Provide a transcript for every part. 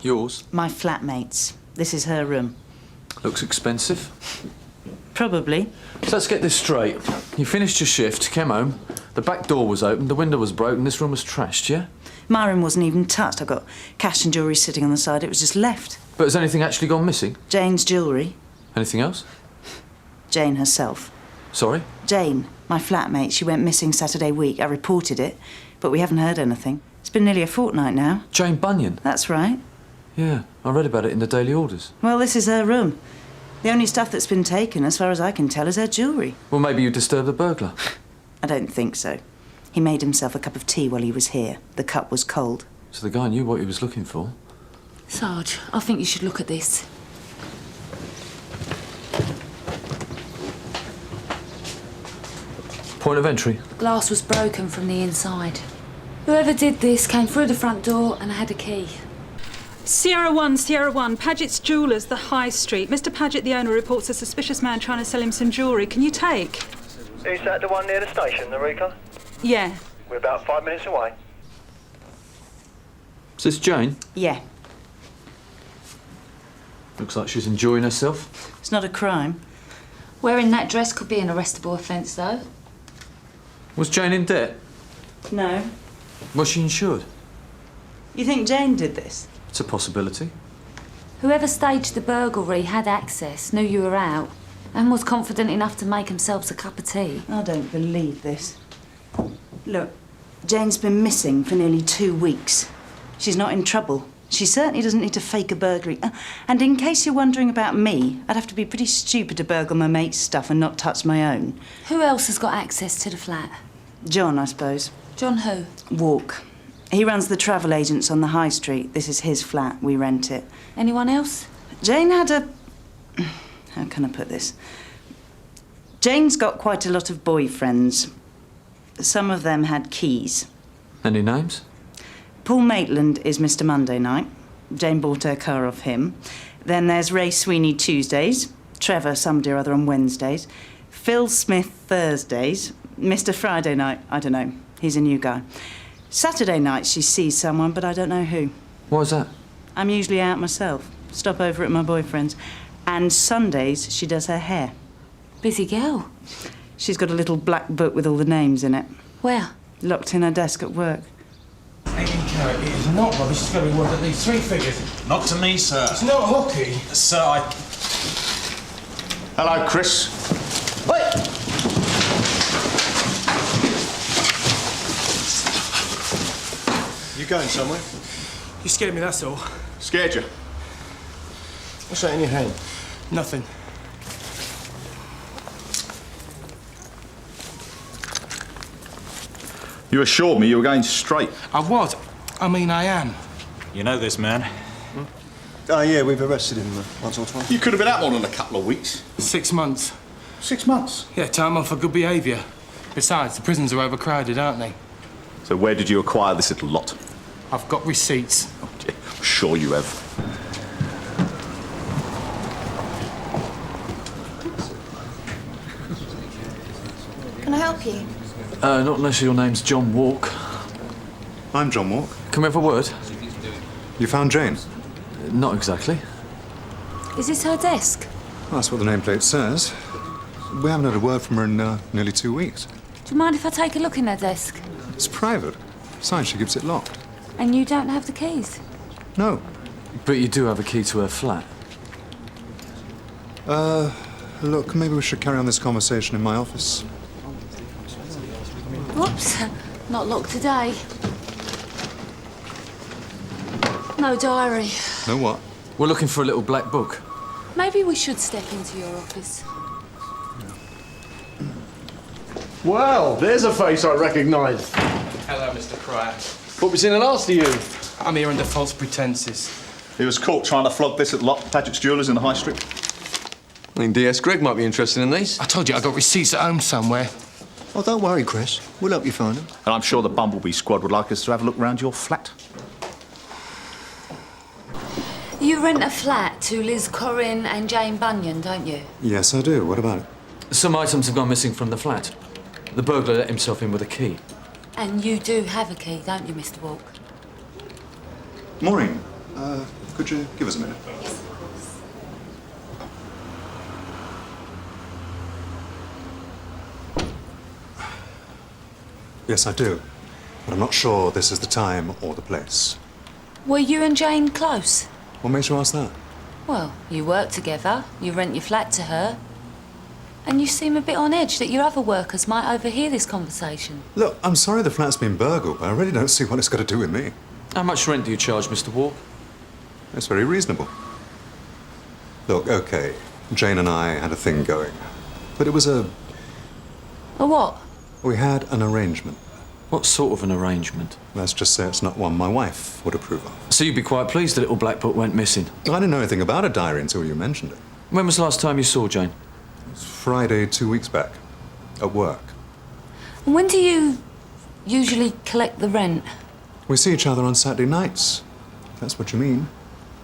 Yours? My flatmate's. This is her room. Looks expensive. Probably. So let's get this straight. You finished your shift, came home, the back door was open, the window was broken, this room was trashed, yeah? My room wasn't even touched. I got cash and jewellery sitting on the side. It was just left. But has anything actually gone missing? Jane's jewellery. Anything else? Jane herself. Sorry? Jane, my flatmate, she went missing Saturday week. I reported it, but we haven't heard anything. It's been nearly a fortnight now. Jane Bunyan? That's right. Yeah, I read about it in the Daily Orders. Well, this is her room. The only stuff that's been taken, as far as I can tell, is her jewellery. Well, maybe you disturbed the burglar. I don't think so. He made himself a cup of tea while he was here. The cup was cold. So the guy knew what he was looking for. Sarge, I think you should look at this. Point of entry? Glass was broken from the inside. Whoever did this came through the front door and had a key. Sierra 1, Paget's Jewellers, the High Street. Mr. Paget, the owner, reports a suspicious man trying to sell him some jewellery. Can you take? Is that the one near the station, the Rika? Yeah. We're about 5 minutes away. Is this Jane? Yeah. Looks like she's enjoying herself. It's not a crime. Wearing that dress could be an arrestable offence, though. Was Jane in debt? No. Was she insured? You think Jane did this? It's a possibility. Whoever staged the burglary had access, knew you were out, and was confident enough to make themselves a cup of tea. I don't believe this. Look, Jane's been missing for nearly 2 weeks. She's not in trouble. She certainly doesn't need to fake a burglary. And in case you're wondering about me, I'd have to be pretty stupid to burgle my mate's stuff and not touch my own. Who else has got access to the flat? John, I suppose. John who? Walk. He runs the travel agents on the High Street. This is his flat. We rent it. Anyone else? Jane had a... How can I put this? Jane's got quite a lot of boyfriends. Some of them had keys. Any names? Paul Maitland is Mr. Monday night. Jane bought her car off him. Then there's Ray Sweeney Tuesdays. Trevor somebody or other on Wednesdays. Phil Smith Thursdays. Mr. Friday night, I don't know. He's a new guy. Saturday night she sees someone, but I don't know who. What was that? I'm usually out myself. Stop over at my boyfriend's. And Sundays she does her hair. Busy girl. She's got a little black book with all the names in it. Where? Locked in her desk at work. 18 carat, it is not rubbish. It's going to be worth at least 3 figures. Not to me, sir. It's not hockey. Sir, Hello, Chris. Wait! You going somewhere? You scared me, that's all. Scared you? What's that in your hand? Nothing. You assured me you were going straight. I was. I mean, I am. You know this man? Oh, yeah, we've arrested him once or twice. You could have been out more than a couple of weeks. 6 months. 6 months? Yeah, time off for good behaviour. Besides, the prisons are overcrowded, aren't they? So where did you acquire this little lot? I've got receipts. Oh, dear. I'm sure you have. Can I help you? Not unless your name's John Walk. I'm John Walk. Can we have a word? You found Jane? Not exactly. Is this her desk? Well, that's what the nameplate says. We haven't had a word from her in nearly 2 weeks. Do you mind if I take a look in her desk? It's private. Besides, she keeps it locked. And you don't have the keys? No. But you do have a key to her flat. Look, maybe we should carry on this conversation in my office. Whoops. Not locked today. No diary. No what? We're looking for a little black book. Maybe we should step into your office. Well, there's a face I recognise. Hello, Mr. Cryer. What was in the last of you? I'm here under false pretences. He was caught trying to flog this at Paget's Jewellers in the High Street. I mean, DS Greg might be interested in these. I told you I got receipts at home somewhere. Oh, don't worry, Chris. We'll help you find them. And I'm sure the Bumblebee squad would like us to have a look round your flat. You rent a flat to Liz Corrin and Jane Bunyan, don't you? Yes, I do. What about it? Some items have gone missing from the flat. The burglar let himself in with a key. And you do have a key, don't you, Mr. Walk? Maureen, Could you give us a minute? Yes, I do. But I'm not sure this is the time or the place. Were you and Jane close? What makes you ask that? Well, you work together, you rent your flat to her, and you seem a bit on edge that your other workers might overhear this conversation. Look, I'm sorry the flat's been burgled, but I really don't see what it's got to do with me. How much rent do you charge, Mr. Walk? It's very reasonable. Look, okay, Jane and I had a thing going. But it was A what? we had an arrangement. What sort of an arrangement? Let's just say it's not one my wife would approve of. So you'd be quite pleased the little black book went missing? I didn't know anything about a diary until you mentioned it. When was the last time you saw Jane? It was Friday 2 weeks back, at work. And when do you usually collect the rent? We see each other on Saturday nights, if that's what you mean.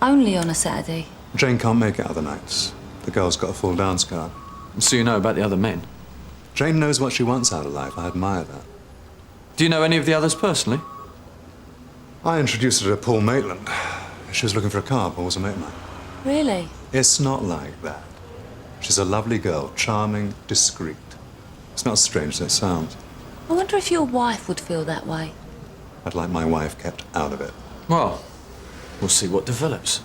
Only on a Saturday? Jane can't make it other nights. The girl's got a full dance card. So you know about the other men? Jane knows what she wants out of life. I admire that. Do you know any of the others personally? I introduced her to Paul Maitland. She was looking for a car. Paul was a mate of mine. Really? It's not like that. She's a lovely girl, charming, discreet. It's not as strange as it sounds. I wonder if your wife would feel that way. I'd like my wife kept out of it. Well, we'll see what develops.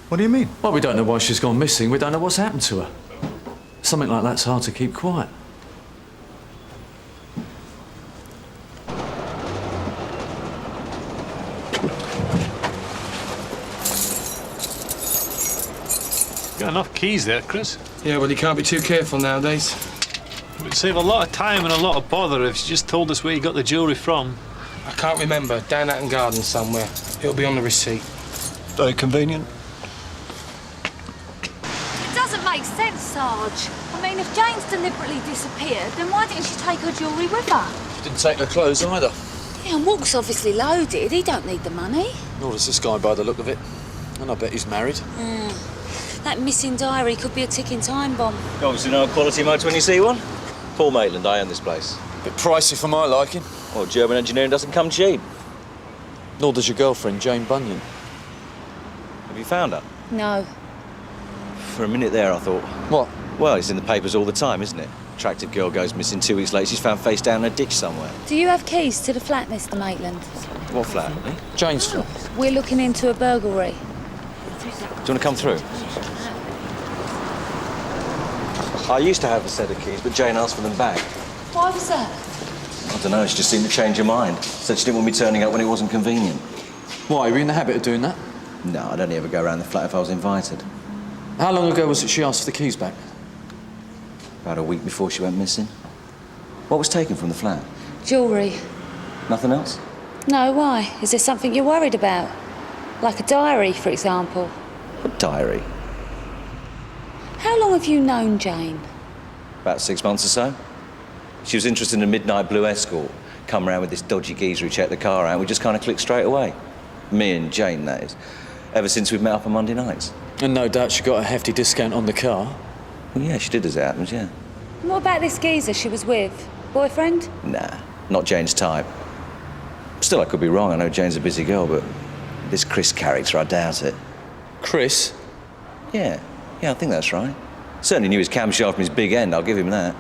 What do you mean? Well, we don't know why she's gone missing. We don't know what's happened to her. Something like that's hard to keep quiet. Got enough keys there, Chris. Yeah, well, you can't be too careful nowadays. It would save a lot of time and a lot of bother if you just told us where you got the jewellery from. I can't remember. Down Ackland Garden somewhere. It'll be on the receipt. Very convenient. It doesn't make sense, Sarge. I mean, if Jane's deliberately disappeared, then why didn't she take her jewellery with her? She didn't take her clothes either. Yeah, and Walk's obviously loaded. He don't need the money. Nor does this guy by the look of it. And I bet he's married. That missing diary could be a ticking time bomb. You obviously know a quality mugs when you see one. Paul Maitland, I own this place. Bit pricey for my liking. Well, German engineering doesn't come cheap. Nor does your girlfriend, Jane Bunyan. Have you found her? No. For a minute there, I thought. What? Well, it's in the papers all the time, isn't it? Attractive girl goes missing 2 weeks later. She's found face down in a ditch somewhere. Do you have keys to the flat, Mr. Maitland? What flat? Jane's flat. We're looking into a burglary. Do you want to come through? I used to have a set of keys, but Jane asked for them back. Why was that? I don't know, she just seemed to change her mind. Said she didn't want me turning up when it wasn't convenient. Why, were you in the habit of doing that? No, I'd only ever go around the flat if I was invited. How long ago was it she asked for the keys back? About a week before she went missing. What was taken from the flat? Jewellery. Nothing else? No, why? Is there something you're worried about? Like a diary, for example? What diary? How long have you known Jane? About 6 months or so. She was interested in a midnight blue Escort. Come round with this dodgy geezer who checked the car out. We just kind of clicked straight away. Me and Jane, that is. Ever since we've met up on Monday nights. And no doubt she got a hefty discount on the car. Well, yeah, she did as it happens, yeah. And what about this geezer she was with? Boyfriend? Nah, not Jane's type. Still, I could be wrong. I know Jane's a busy girl, but this Chris character, I doubt it. Chris? Yeah, I think that's right. Certainly knew his camshaft from his big end, I'll give him that.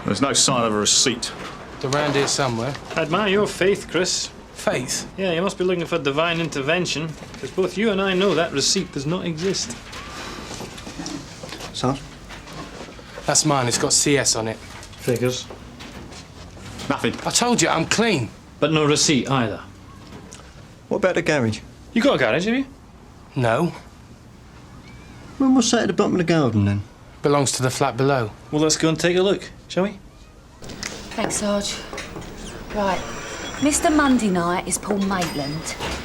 There's no sign of a receipt. It's around here somewhere. I admire your faith, Chris. Faith? Yeah, you must be looking for divine intervention, because both you and I know that receipt does not exist. Sarge? That's mine. It's got CS on it. Figures. Nothing. I told you, I'm clean. But no receipt either. What about the garage? You got a garage, have you? No. Well, what's that at the bottom of the garden, then? Belongs to the flat below. Well, let's go and take a look, shall we? Thanks, Sarge. Right. Mr. Monday night is Paul Maitland.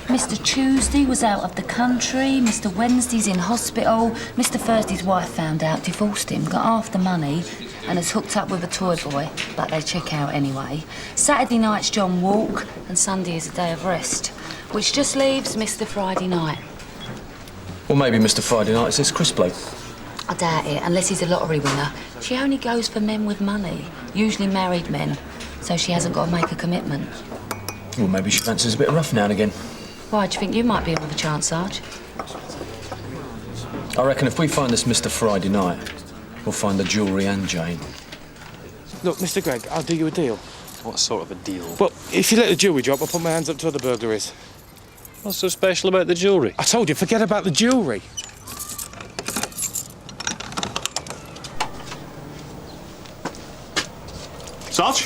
Mr. Tuesday was out of the country. Mr. Wednesday's in hospital. Mr. Thursday's wife found out, divorced him, got half the money, and has hooked up with a toy boy, but they check out anyway. Saturday night's John Walk, and Sunday is a day of rest, which just leaves Mr. Friday night. Well, maybe Mr. Friday night is this Chris bloke. I doubt it, unless he's a lottery winner. She only goes for men with money, usually married men, so she hasn't got to make a commitment. Well, maybe she fancies a bit rough now and again. Why, do you think you might be in with a chance, Sarge? I reckon if we find this Mr. Friday night, we'll find the jewellery and Jane. Look, Mr. Gregg, I'll do you a deal. What sort of a deal? Well, if you let the jewellery drop, I'll put my hands up to other burglaries. What's so special about the jewellery? I told you, forget about the jewellery. Sarge?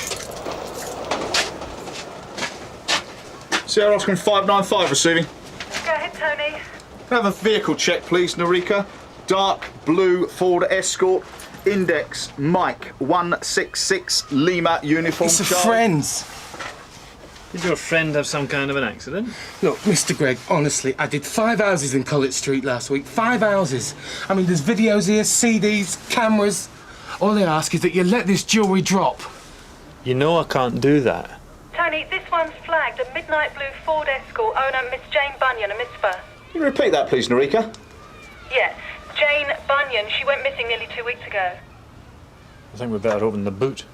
Sierra Oscar 595 receiving. Go ahead, Tony. Can I have a vehicle check, please, Narika? Dark blue Ford Escort, index Mike 166 Lima uniform. It's a Charlie. friend's. Did your friend have some kind of an accident? Look, Mr. Gregg, honestly, I did 5 houses in College Street last week. 5 houses. I mean, there's videos here, CDs, cameras. All I ask is that you let this jewellery drop. You know I can't do that. Tony, this one's flagged a midnight blue Ford Escort, owner Miss Jane Bunyan, a Miss First. Can you repeat that, please, Narika? Yeah, Jane Bunyan. She went missing nearly 2 weeks ago. I think we'd better open the boot.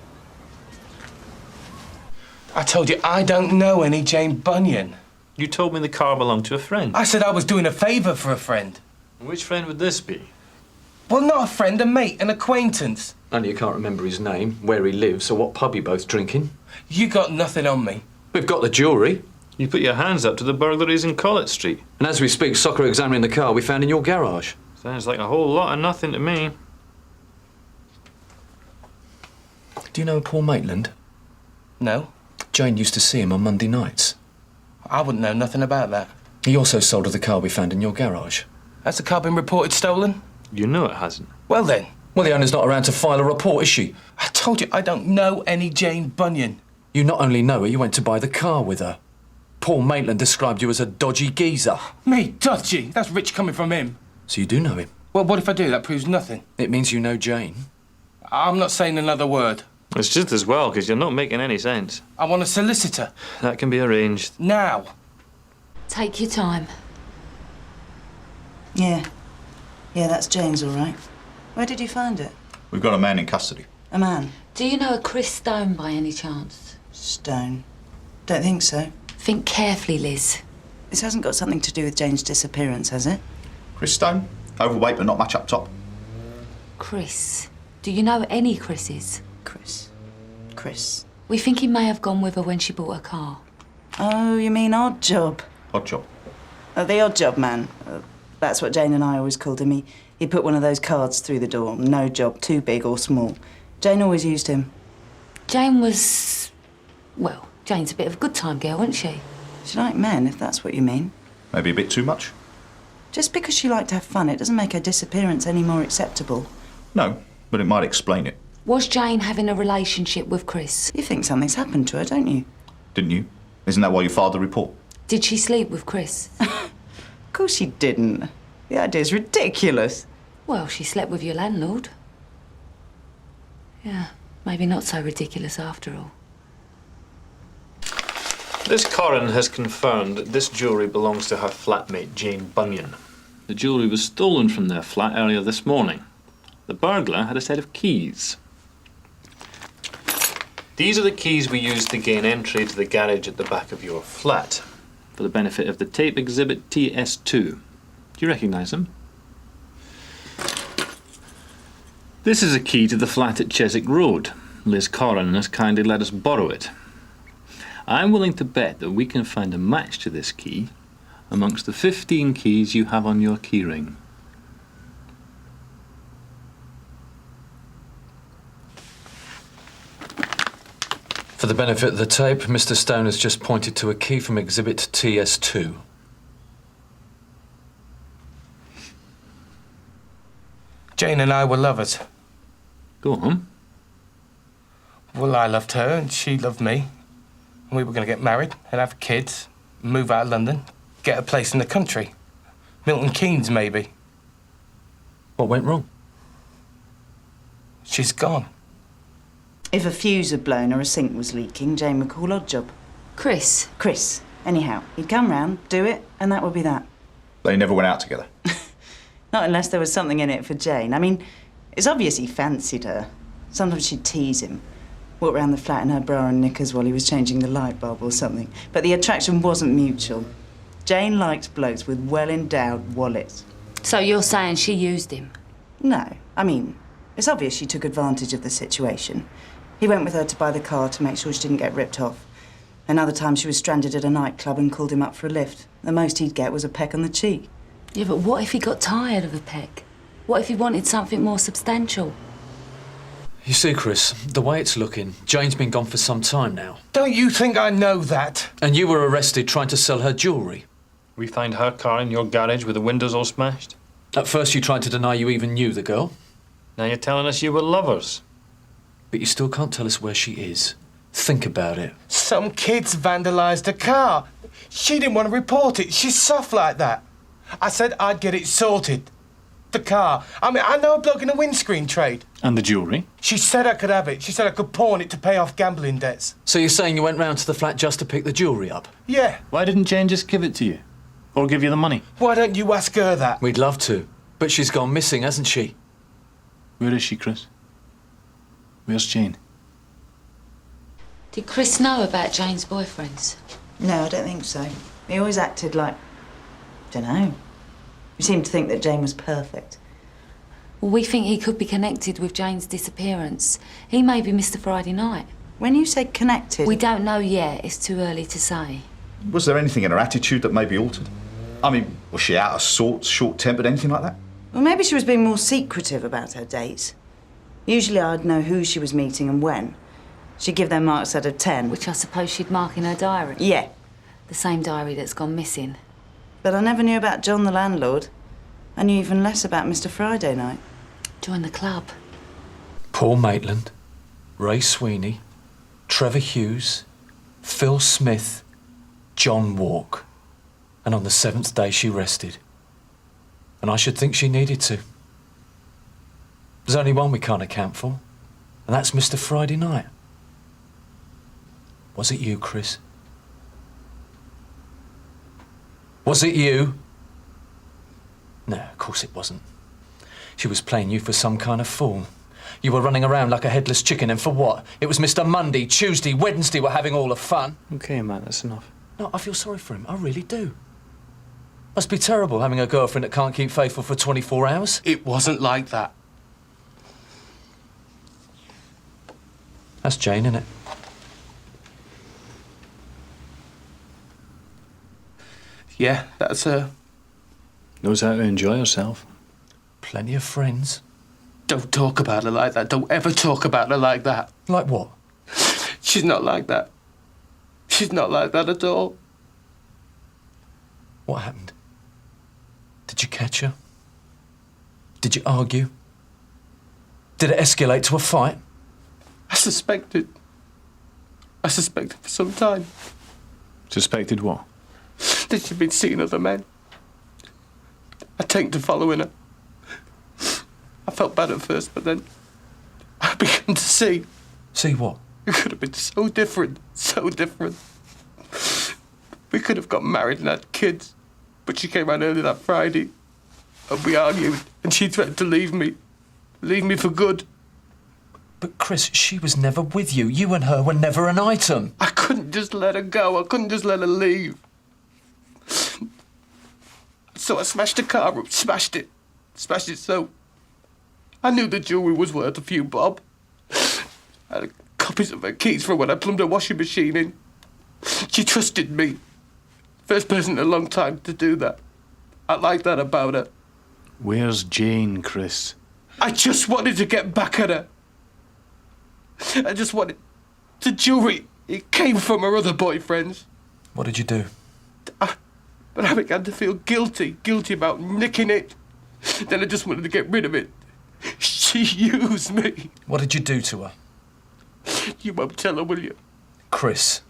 I told you, I don't know any Jane Bunyan. You told me the car belonged to a friend. I said I was doing a favour for a friend. Which friend would this be? Well, not a friend, a mate, an acquaintance. Only you can't remember his name, where he lives, or what pub you both drinking. You got nothing on me. We've got the jewellery. You put your hands up to the burglaries in Collett Street. And as we speak, Soccer are examining the car we found in your garage. Sounds like a whole lot of nothing to me. Do you know Paul Maitland? No. Jane used to see him on Monday nights. I wouldn't know nothing about that. He also sold her the car we found in your garage. Has the car been reported stolen? You know it hasn't. Well then. Well, the owner's not around to file a report, is she? I told you, I don't know any Jane Bunyan. You not only know her, you went to buy the car with her. Paul Maitland described you as a dodgy geezer. Me? Dodgy? That's rich coming from him. So you do know him? Well, what if I do? That proves nothing. It means you know Jane. I'm not saying another word. It's just as well, because you're not making any sense. I want a solicitor. That can be arranged. Now. Take your time. Yeah. Yeah, that's Jane's all right. Where did you find it? We've got a man in custody. A man? Do you know a Chris Stone by any chance? Stone? Don't think so. Think carefully, Liz. This hasn't got something to do with Jane's disappearance, has it? Chris Stone? Overweight but not much up top. Chris. Do you know any Chris's? Chris. We think he may have gone with her when she bought her car. Oh, you mean Odd Job? Odd Job. The Odd Job man. That's what Jane and I always called him. He put one of those cards through the door. No job, too big or small. Jane always used him. Jane was... well, Jane's a bit of a good time girl, wasn't she? She liked men, if that's what you mean. Maybe a bit too much? Just because she liked to have fun, it doesn't make her disappearance any more acceptable. No, but it might explain it. Was Jane having a relationship with Chris? You think something's happened to her, don't you? Didn't you? Isn't that why you filed the report? Did she sleep with Chris? Of course she didn't. The idea's ridiculous. Well, she slept with your landlord. Yeah, maybe not so ridiculous after all. This coroner has confirmed that this jewellery belongs to her flatmate, Jane Bunyan. The jewellery was stolen from their flat earlier this morning. The burglar had a set of keys. These are the keys we used to gain entry to the garage at the back of your flat, for the benefit of the tape exhibit TS2. Do you recognise them? This is a key to the flat at Chiswick Road. Liz Corrin has kindly let us borrow it. I'm willing to bet that we can find a match to this key amongst the 15 keys you have on your keyring. For the benefit of the tape, Mr. Stone has just pointed to a key from exhibit TS2. Jane and I were lovers. Go on. Well, I loved her and she loved me. And we were going to get married and have kids, move out of London, get a place in the country. Milton Keynes, maybe. What went wrong? She's gone. If a fuse had blown or a sink was leaking, Jane would call Odd Job. Chris? Chris. Anyhow, he'd come round, do it, and that would be that. They never went out together. Not unless there was something in it for Jane. I mean, it's obvious he fancied her. Sometimes she'd tease him. Walked round the flat in her bra and knickers while he was changing the light bulb or something. But the attraction wasn't mutual. Jane likes blokes with well-endowed wallets. So you're saying she used him? No. I mean, it's obvious she took advantage of the situation. He went with her to buy the car to make sure she didn't get ripped off. Another time she was stranded at a nightclub and called him up for a lift. The most he'd get was a peck on the cheek. Yeah, but what if he got tired of a peck? What if he wanted something more substantial? You see, Chris, the way it's looking, Jane's been gone for some time now. Don't you think I know that? And you were arrested trying to sell her jewellery. We find her car in your garage with the windows all smashed. At first you tried to deny you even knew the girl. Now you're telling us you were lovers. But you still can't tell us where she is. Think about it. Some kids vandalised a car. She didn't want to report it. She's soft like that. I said I'd get it sorted. The car. I mean, I know a bloke in the windscreen trade. And the jewellery? She said I could have it. She said I could pawn it to pay off gambling debts. So you're saying you went round to the flat just to pick the jewellery up? Yeah. Why didn't Jane just give it to you? Or give you the money? Why don't you ask her that? We'd love to. But she's gone missing, hasn't she? Where is she, Chris? Where's Jane? Did Chris know about Jane's boyfriends? No, I don't think so. He always acted like... dunno. He seemed to think that Jane was perfect. Well, we think he could be connected with Jane's disappearance. He may be Mr. Friday Night. When you say connected... We don't know yet. It's too early to say. Was there anything in her attitude that may be altered? I mean, was she out of sorts, short-tempered, anything like that? Well, maybe she was being more secretive about her dates. Usually I'd know who she was meeting and when. She'd give them marks out of 10. Which I suppose she'd mark in her diary. Yeah. The same diary that's gone missing. But I never knew about John the landlord. I knew even less about Mr. Friday Night. Join the club. Paul Maitland, Ray Sweeney, Trevor Hughes, Phil Smith, John Walk. And on the 7th day she rested. And I should think she needed to. There's only one we can't account for, and that's Mr. Friday Night. Was it you, Chris? Was it you? No, of course it wasn't. She was playing you for some kind of fool. You were running around like a headless chicken, and for what? It was Mr. Monday, Tuesday, Wednesday were having all the fun. OK, Matt, that's enough. No, I feel sorry for him. I really do. Must be terrible having a girlfriend that can't keep faithful for 24 hours. It wasn't like that. That's Jane, isn't it? Yeah, that's her. Knows how to enjoy herself. Plenty of friends. Don't talk about her like that. Don't ever talk about her like that. Like what? She's not like that. She's not like that at all. What happened? Did you catch her? Did you argue? Did it escalate to a fight? I suspected. I suspected for some time. Suspected what? That she'd been seeing other men. I taken to following her. I felt bad at first, but then I began to see. See what? It could have been so different, so different. We could have got married and had kids, but she came round early that Friday, and we argued, and she threatened to leave me for good. But Chris, she was never with you. You and her were never an item. I couldn't just let her go. I couldn't just let her leave. So I smashed the car up, smashed it so. I knew the jewellery was worth a few bob. I had copies of her keys from when I plumbed her washing machine in. She trusted me. First person in a long time to do that. I like that about her. Where's Jane, Chris? I just wanted to get back at her. I just wanted... The jewellery, it came from her other boyfriends. What did you do? But I began to feel guilty about nicking it. Then I just wanted to get rid of it. She used me. What did you do to her? You won't tell her, will you? Chris,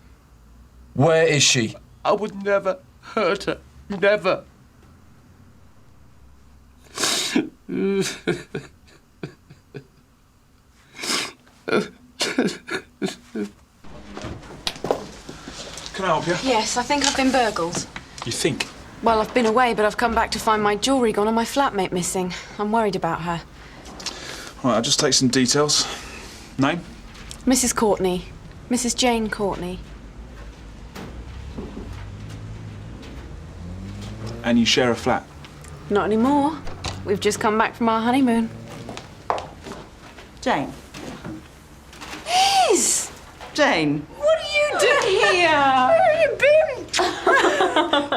where is she? I would never hurt her. Never. Can I help you? Yes, I think I've been burgled. You think? Well, I've been away, but I've come back to find my jewellery gone and my flatmate missing. I'm worried about her. Right, I'll just take some details. Name? Mrs. Courtney. Mrs. Jane Courtney. And you share a flat? Not anymore. We've just come back from our honeymoon. Jane. Liz! Jane. What are you doing here? Where have you been?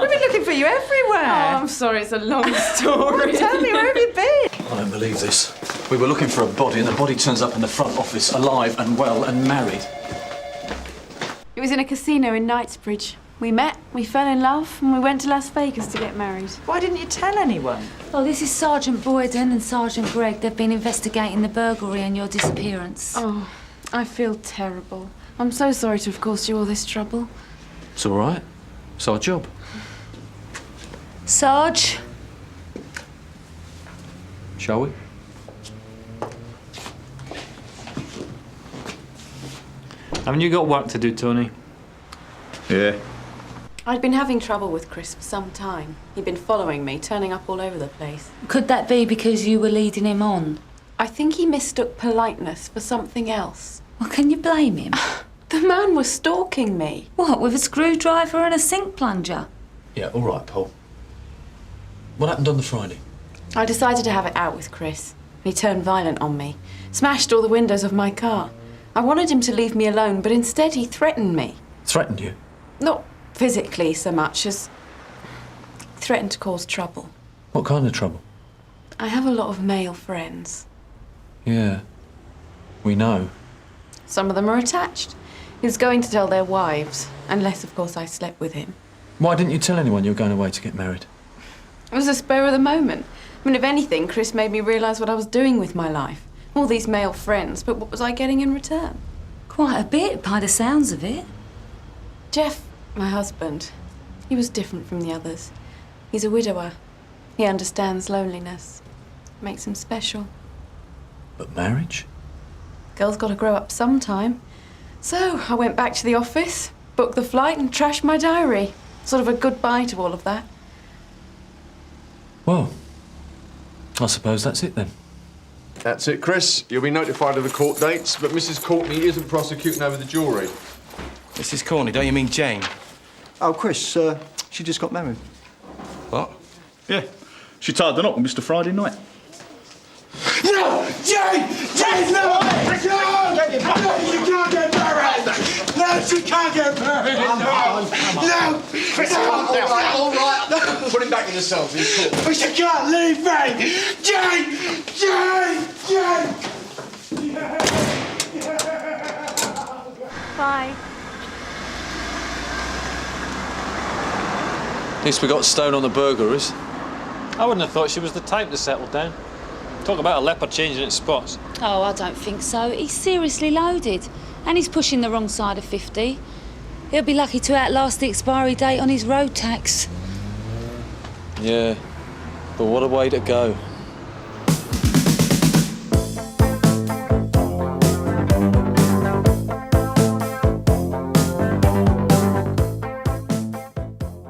We've been looking for you everywhere. Oh, I'm sorry, it's a long story. Tell me, where have you been? I don't believe this. We were looking for a body and the body turns up in the front office, alive and well and married. It was in a casino in Knightsbridge. We met, we fell in love, and we went to Las Vegas to get married. Why didn't you tell anyone? Oh, this is Sergeant Boyden and Sergeant Gregg. They've been investigating the burglary and your disappearance. Oh, I feel terrible. I'm so sorry to have caused you all this trouble. It's all right. It's our job. Sarge? Shall we? Haven't you got work to do, Tony? Yeah. I'd been having trouble with Chris for some time. He'd been following me, turning up all over the place. Could that be because you were leading him on? I think he mistook politeness for something else. Well, can you blame him? The man was stalking me. What, with a screwdriver and a sink plunger? Yeah, all right, Paul. What happened on the Friday? I decided to have it out with Chris. He turned violent on me, smashed all the windows of my car. I wanted him to leave me alone, but instead he threatened me. Threatened you? Not physically so much as threatened to cause trouble. What kind of trouble? I have a lot of male friends. Yeah, we know. Some of them are attached. He was going to tell their wives, unless, of course, I slept with him. Why didn't you tell anyone you were going away to get married? It was a spur of the moment. I mean, if anything, Chris made me realise what I was doing with my life. All these male friends, but what was I getting in return? Quite a bit, by the sounds of it. Jeff, my husband, he was different from the others. He's a widower. He understands loneliness. Makes him special. But marriage? Girl's got to grow up sometime. So I went back to the office, booked the flight and trashed my diary. Sort of a goodbye to all of that. Well, I suppose that's it then. That's it, Chris. You'll be notified of the court dates, but Mrs. Courtney isn't prosecuting over the jewellery. Mrs. Courtney, don't you mean Jane? Oh, Chris, she just got married. What? Yeah. She tied the knot with Mr. Friday night. No! Jane! Jane, no! No! You can't get married! No, she can't get married! No! Chris, calm down. All right. Put him back in the cell. He's caught. But you can't leave me! Jane! Jane! Bye. At least we got Stone on the burglaries. I wouldn't have thought she was the type to settle down. Talk about a leopard changing its spots. Oh, I don't think so. He's seriously loaded. And he's pushing the wrong side of 50. He'll be lucky to outlast the expiry date on his road tax. Yeah, but what a way to go.